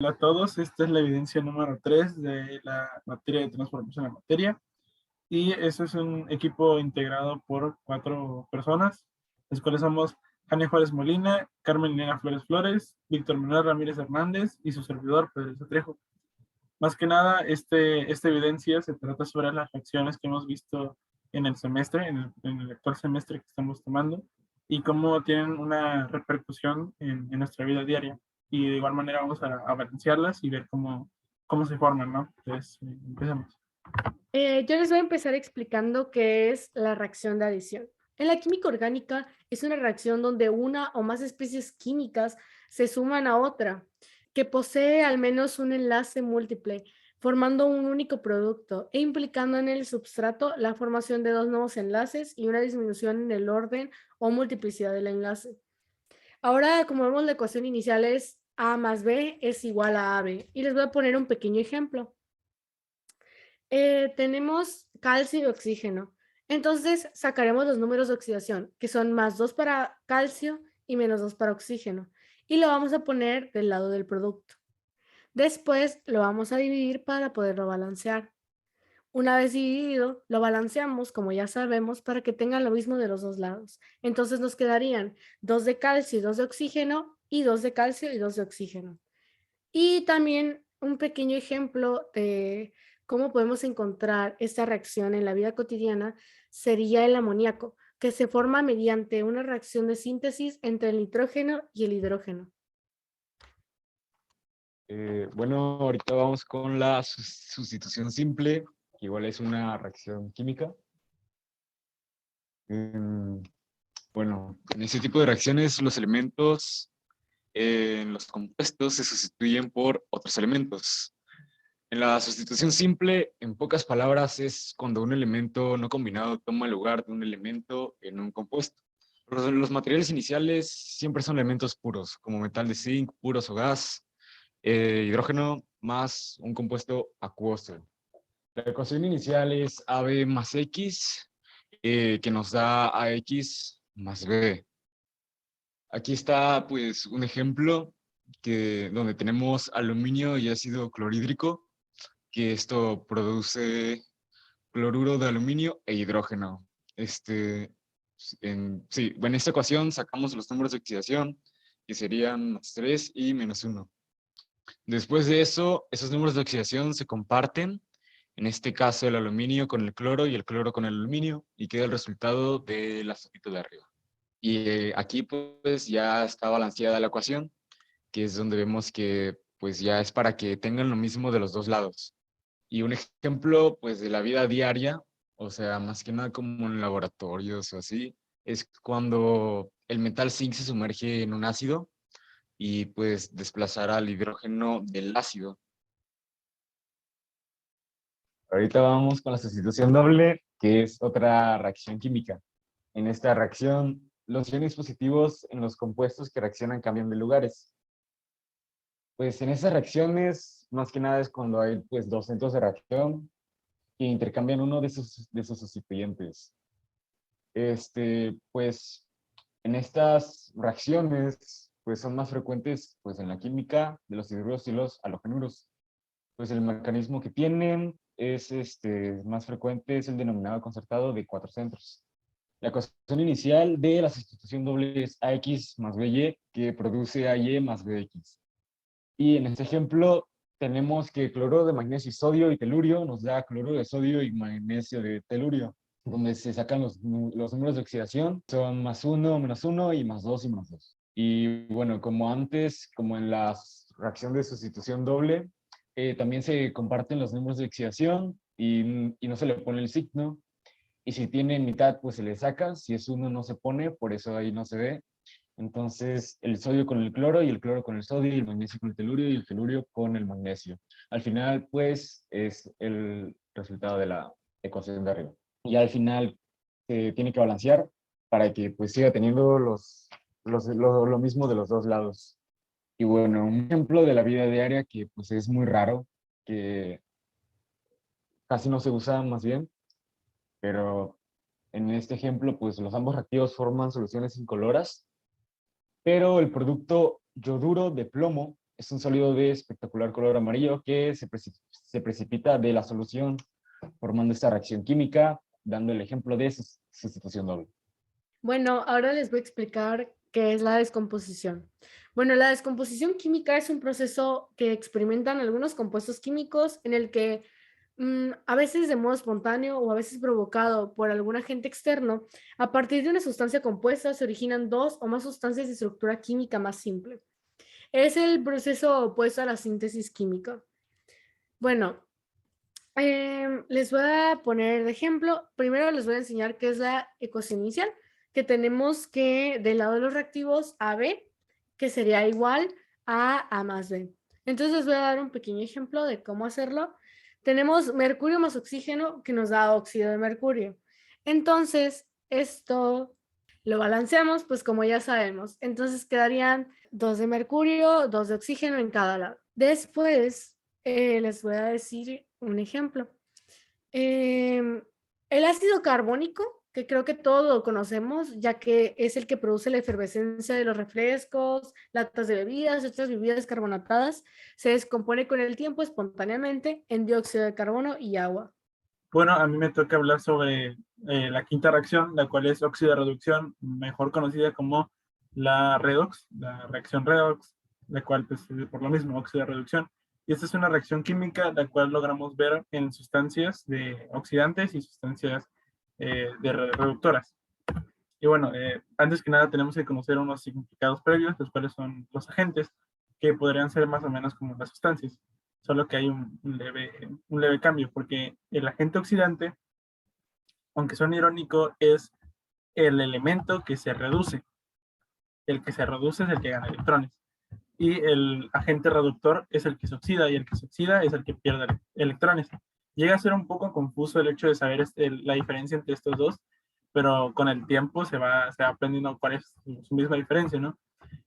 Hola a todos, esta es la evidencia número 3 de la materia de transformación de materia y eso es un equipo integrado por 4 personas, las cuales somos Jania Juárez Molina, Carmen Elena Flores Flores, Víctor Manuel Ramírez Hernández y su servidor Pedro Trejo. Más que nada, esta evidencia se trata sobre las reacciones que hemos visto en el semestre, en el actual semestre que estamos tomando, y cómo tienen una repercusión en nuestra vida diaria. Y de igual manera vamos a balancearlas y ver cómo se forman, ¿no? Entonces, empecemos. Yo les voy a empezar explicando qué es la reacción de adición. En la química orgánica es una reacción donde una o más especies químicas se suman a otra, que posee al menos un enlace múltiple, formando un único producto e implicando en el substrato la formación de dos nuevos enlaces y una disminución en el orden o multiplicidad del enlace. Ahora, como vemos, la ecuación inicial es A más B es igual a AB. Y les voy a poner un pequeño ejemplo. Tenemos calcio y oxígeno. Entonces sacaremos los números de oxidación, que son +2 para calcio y -2 para oxígeno. Y lo vamos a poner del lado del producto. Después lo vamos a dividir para poderlo balancear. Una vez dividido, lo balanceamos, como ya sabemos, para que tengan lo mismo de los dos lados. Entonces nos quedarían 2 de calcio y 2 de oxígeno, y 2 de calcio y 2 de oxígeno. Y también un pequeño ejemplo de cómo podemos encontrar esta reacción en la vida cotidiana sería el amoníaco, que se forma mediante una reacción de síntesis entre el nitrógeno y el hidrógeno. Bueno, ahorita vamos con la sustitución simple, que igual es una reacción química. Bueno, en este tipo de reacciones los elementos en los compuestos se sustituyen por otros elementos. En la sustitución simple, en pocas palabras, es cuando un elemento no combinado toma el lugar de un elemento en un compuesto. Los materiales iniciales siempre son elementos puros, como metal de zinc, puros o gas, hidrógeno más un compuesto acuoso. La ecuación inicial es AB más X, que nos da AX más B. Aquí está pues un ejemplo donde tenemos aluminio y ácido clorhídrico, que esto produce cloruro de aluminio e hidrógeno. Sí, en esta ecuación sacamos los números de oxidación, que serían +3 y -1. Después de eso, esos números de oxidación se comparten, en este caso el aluminio con el cloro y el cloro con el aluminio, y queda el resultado de la fotito de arriba. Y aquí pues ya está balanceada la ecuación, que es donde vemos que pues ya es para que tengan lo mismo de los dos lados. Y un ejemplo pues de la vida diaria, o sea, más que nada como en laboratorios o así, es cuando el metal zinc se sumerge en un ácido y pues desplazar al hidrógeno del ácido. Ahorita vamos con la sustitución doble, que es otra reacción química. En esta reacción, los iones positivos en los compuestos que reaccionan cambian de lugares. Pues en esas reacciones, más que nada es cuando hay pues dos centros de reacción que intercambian uno de sus sustituyentes. Pues en estas reacciones, pues son más frecuentes pues en la química de los hidruros y los halogenuros. Pues el mecanismo que tienen es más frecuente, es el denominado concertado de 4 centros. La ecuación inicial de la sustitución doble es AX más BY, que produce AY más BX. Y en este ejemplo tenemos que cloruro de magnesio y sodio y telurio nos da cloruro de sodio y magnesio de telurio, donde se sacan los números de oxidación, son +1, -1 y +2 y +2. Y bueno, como antes, como en la reacción de sustitución doble, también se comparten los números de oxidación y no se le pone el signo. Y si tiene mitad, pues se le saca. Si es uno, no se pone, por eso ahí no se ve. Entonces, el sodio con el cloro y el cloro con el sodio y el magnesio con el telurio y el telurio con el magnesio. Al final, pues, es el resultado de la ecuación de arriba. Y al final se tiene que balancear para que pues siga teniendo lo mismo de los dos lados. Y bueno, un ejemplo de la vida diaria que pues es muy raro, que casi no se usa más bien, pero en este ejemplo pues los ambos reactivos forman soluciones incoloras, pero el producto yoduro de plomo es un sólido de espectacular color amarillo que se precipita de la solución formando esta reacción química, dando el ejemplo de sustitución doble. Bueno, ahora les voy a explicar qué es la descomposición. Bueno, la descomposición química es un proceso que experimentan algunos compuestos químicos en el que a veces de modo espontáneo o a veces provocado por algún agente externo, a partir de una sustancia compuesta se originan dos o más sustancias de estructura química más simple. Es el proceso opuesto a la síntesis química. Bueno, les voy a poner de ejemplo. Primero les voy a enseñar qué es la ecuación inicial, que tenemos que del lado de los reactivos AB, que sería igual a A más B. Entonces les voy a dar un pequeño ejemplo de cómo hacerlo. Tenemos mercurio más oxígeno que nos da óxido de mercurio. Entonces, esto lo balanceamos, pues como ya sabemos. Entonces quedarían 2 de mercurio, 2 de oxígeno en cada lado. Después les voy a decir un ejemplo. El ácido carbónico, que creo que todos lo conocemos, ya que es el que produce la efervescencia de los refrescos, latas de bebidas, otras bebidas carbonatadas, se descompone con el tiempo espontáneamente en dióxido de carbono y agua. Bueno, a mí me toca hablar sobre la quinta reacción, la cual es óxido de reducción, mejor conocida como la redox, la reacción redox, la cual pues, por lo mismo, óxido de reducción. Y esta es una reacción química la cual logramos ver en sustancias de oxidantes y sustancias de reductoras. Y bueno, antes que nada tenemos que conocer unos significados previos, los cuales son los agentes, que podrían ser más o menos como las sustancias, solo que hay un leve cambio, porque el agente oxidante, aunque suene irónico, es el elemento que se reduce. El que se reduce es el que gana electrones. Y el agente reductor es el que se oxida, y el que se oxida es el que pierde electrones. Llega a ser un poco confuso el hecho de saber la diferencia entre estos dos, pero con el tiempo se va aprendiendo cuál es su misma diferencia, ¿no?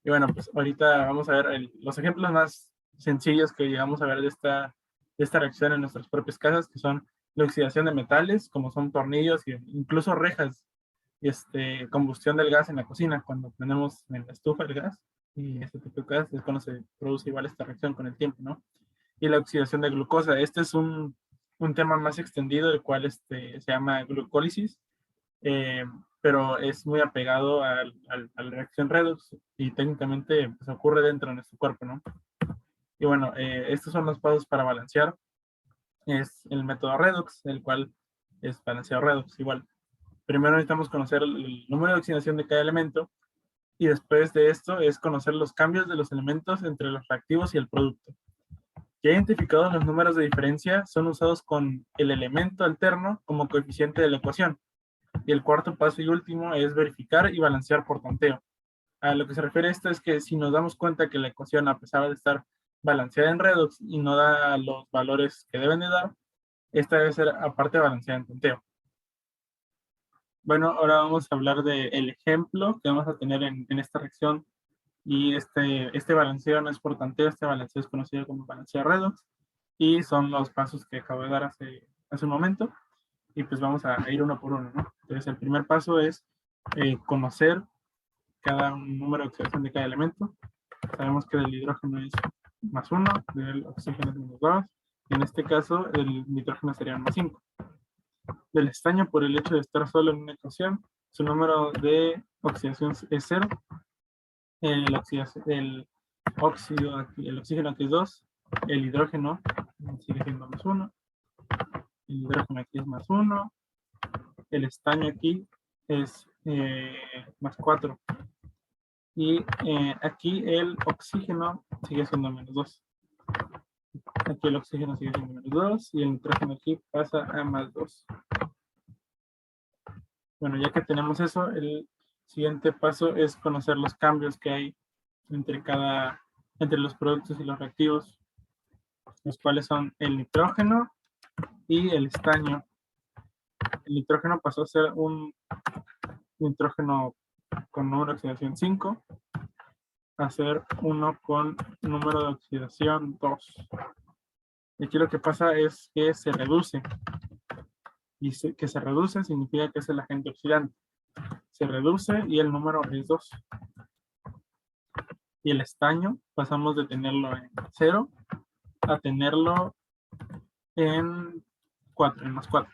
Y bueno, pues ahorita vamos a ver los ejemplos más sencillos que llegamos a ver de esta reacción en nuestras propias casas, que son la oxidación de metales, como son tornillos e incluso rejas, y combustión del gas en la cocina, cuando prendemos en la estufa el gas, y este tipo de cosas es cuando se produce igual esta reacción con el tiempo, ¿no? Y la oxidación de glucosa, este es un tema más extendido, el cual se llama glucólisis, pero es muy apegado a la reacción redox y técnicamente pues, ocurre dentro de nuestro cuerpo, ¿no? Y bueno, estos son los pasos para balancear. Es el método redox, el cual es balanceado redox igual. Primero necesitamos conocer el número de oxidación de cada elemento y después de esto es conocer los cambios de los elementos entre los reactivos y el producto. Ya identificados los números de diferencia, son usados con el elemento alterno como coeficiente de la ecuación. Y el cuarto paso y último es verificar y balancear por tanteo. A lo que se refiere esto es que si nos damos cuenta que la ecuación, a pesar de estar balanceada en redox y no da los valores que deben de dar, esta debe ser aparte balanceada en tanteo. Bueno, ahora vamos a hablar del ejemplo que vamos a tener en esta reacción. Y este balanceo no es por tanteo, este balanceo es conocido como balanceo redox. Y son los pasos que acabo de dar hace un momento. Y pues vamos a ir uno por uno, ¿no? Entonces el primer paso es conocer cada número de oxidación de cada elemento. Sabemos que del hidrógeno es +1, del oxígeno es -2, y en este caso el nitrógeno sería +5. Del estaño, por el hecho de estar solo en una ecuación, su número de oxidación es 0. El óxido aquí, el oxígeno aquí es 2, el hidrógeno sigue siendo +1, el hidrógeno aquí es +1, el estaño aquí es +4. Y aquí el oxígeno sigue siendo -2. Aquí el oxígeno sigue siendo -2 y el nitrógeno aquí pasa a +2. Bueno, ya que tenemos eso, el siguiente paso es conocer los cambios que hay entre los productos y los reactivos, los cuales son el nitrógeno y el estaño. El nitrógeno pasó a ser un nitrógeno con número de oxidación 5 a ser uno con número de oxidación 2. Y aquí lo que pasa es que se reduce. Y que se reduce significa que es el agente oxidante. Se reduce y el número es 2. Y el estaño pasamos de tenerlo en 0 a tenerlo en 4, en más 4.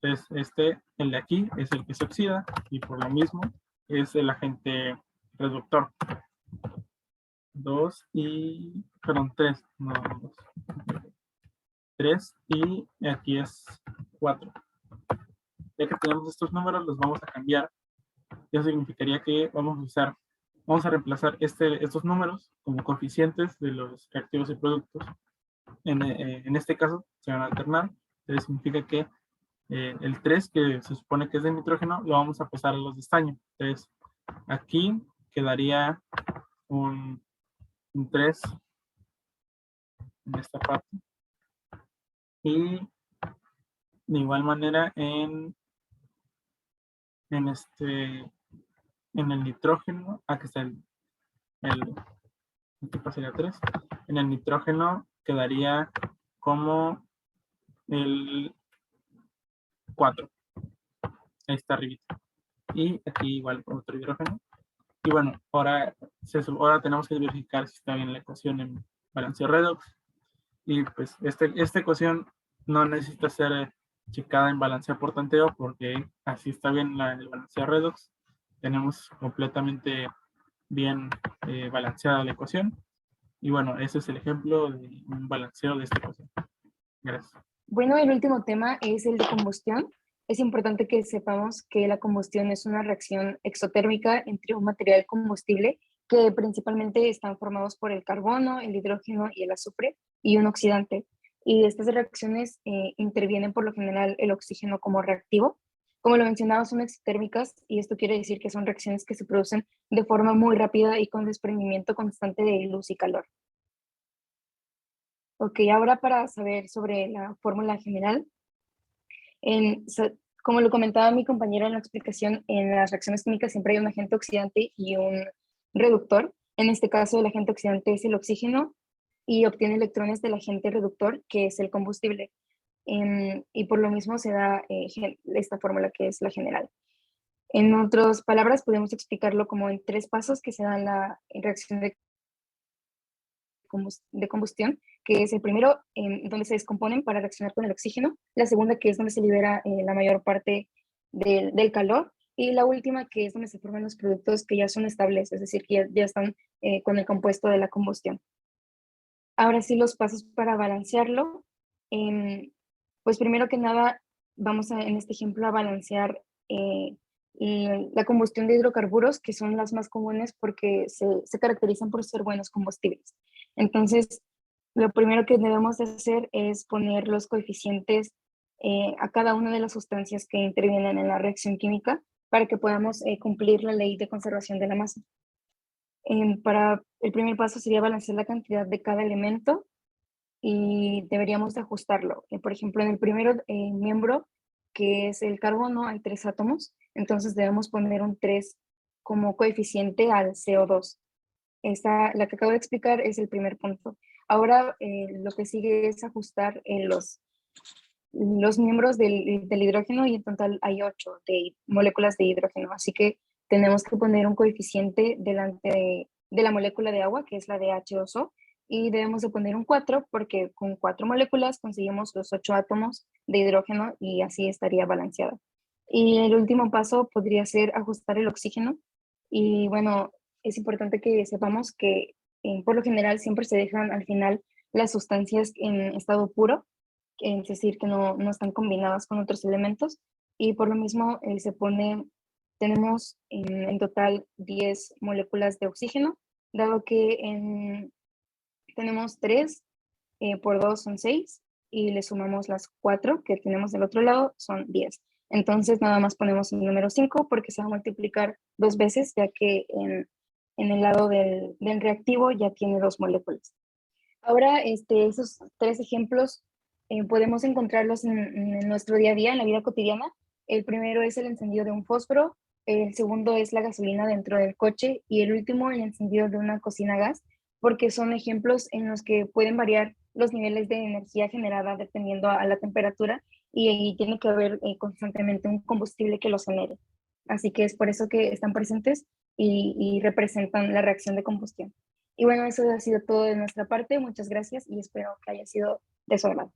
Entonces, el de aquí es el que se oxida y por lo mismo es el agente reductor. 2 y, perdón, 3, no, 2. 3 y aquí es 4. Ya que tenemos estos números, los vamos a cambiar. Eso significaría que vamos a reemplazar estos números como coeficientes de los reactivos y productos. En este caso se van a alternar. Entonces significa que el 3, que se supone que es de nitrógeno, lo vamos a pasar a los de estaño. Entonces aquí quedaría un 3 en esta parte. Y de igual manera en el nitrógeno, aquí está aquí pasaría 3. En el nitrógeno quedaría como el 4. Ahí está arribita. Y aquí igual otro hidrógeno. Y bueno, ahora tenemos que verificar si está bien la ecuación en balanceo redox. Y pues esta ecuación no necesita ser checada en balanceo por tanteo, porque así está bien el balanceo redox. Tenemos completamente bien balanceada la ecuación. Y bueno, ese es el ejemplo de un balanceo de esta ecuación. Gracias. Bueno, el último tema es el de combustión. Es importante que sepamos que la combustión es una reacción exotérmica entre un material combustible que principalmente están formados por el carbono, el hidrógeno y el azufre, y un oxidante. Y estas reacciones intervienen por lo general el oxígeno como reactivo. Como lo mencionaba, son exotérmicas y esto quiere decir que son reacciones que se producen de forma muy rápida y con desprendimiento constante de luz y calor. Ok, ahora para saber sobre la fórmula general, como lo comentaba mi compañero en la explicación, en las reacciones químicas siempre hay un agente oxidante y un reductor. En este caso, el agente oxidante es el oxígeno y obtiene electrones del agente reductor, que es el combustible. Y por lo mismo se da esta fórmula que es la general. En otras palabras, podemos explicarlo como en 3 pasos que se dan la reacción de combustión, que es el primero donde se descomponen para reaccionar con el oxígeno, la segunda que es donde se libera la mayor parte del calor, y la última que es donde se forman los productos que ya son estables, es decir, que ya están con el compuesto de la combustión. Ahora sí, los pasos para balancearlo. Pues primero que nada, vamos en este ejemplo a balancear la combustión de hidrocarburos, que son las más comunes porque se caracterizan por ser buenos combustibles. Entonces, lo primero que debemos de hacer es poner los coeficientes a cada una de las sustancias que intervienen en la reacción química para que podamos cumplir la ley de conservación de la masa. Para el primer paso sería balancear la cantidad de cada elemento y deberíamos de ajustarlo. Por ejemplo, en el primer miembro, que es el carbono, hay 3 átomos, entonces debemos poner un 3 como coeficiente al CO2. La que acabo de explicar es el primer punto. Ahora lo que sigue es ajustar los miembros del hidrógeno, y en total hay 8 moléculas de hidrógeno, así que tenemos que poner un coeficiente delante de la molécula de agua, que es la de H2O, y debemos de poner un 4 porque con 4 moléculas conseguimos los 8 átomos de hidrógeno y así estaría balanceada. Y el último paso podría ser ajustar el oxígeno, y bueno, es importante que sepamos que por lo general siempre se dejan al final las sustancias en estado puro, es decir, que no están combinadas con otros elementos, y por lo mismo tenemos en total 10 moléculas de oxígeno, dado que tenemos 3 por 2 son 6, y le sumamos las 4 que tenemos del otro lado, son 10. Entonces nada más ponemos el número 5 porque se va a multiplicar 2 veces, ya que en el lado del reactivo ya tiene 2 moléculas. Ahora, esos 3 ejemplos podemos encontrarlos en nuestro día a día, en la vida cotidiana. El primero es el encendido de un fósforo, el segundo es la gasolina dentro del coche, y el último el encendido de una cocina a gas, porque son ejemplos en los que pueden variar los niveles de energía generada dependiendo a la temperatura, y ahí tiene que haber constantemente un combustible que los genere. Así que es por eso que están presentes y representan la reacción de combustión. Y bueno, eso ha sido todo de nuestra parte. Muchas gracias y espero que haya sido de su agrado.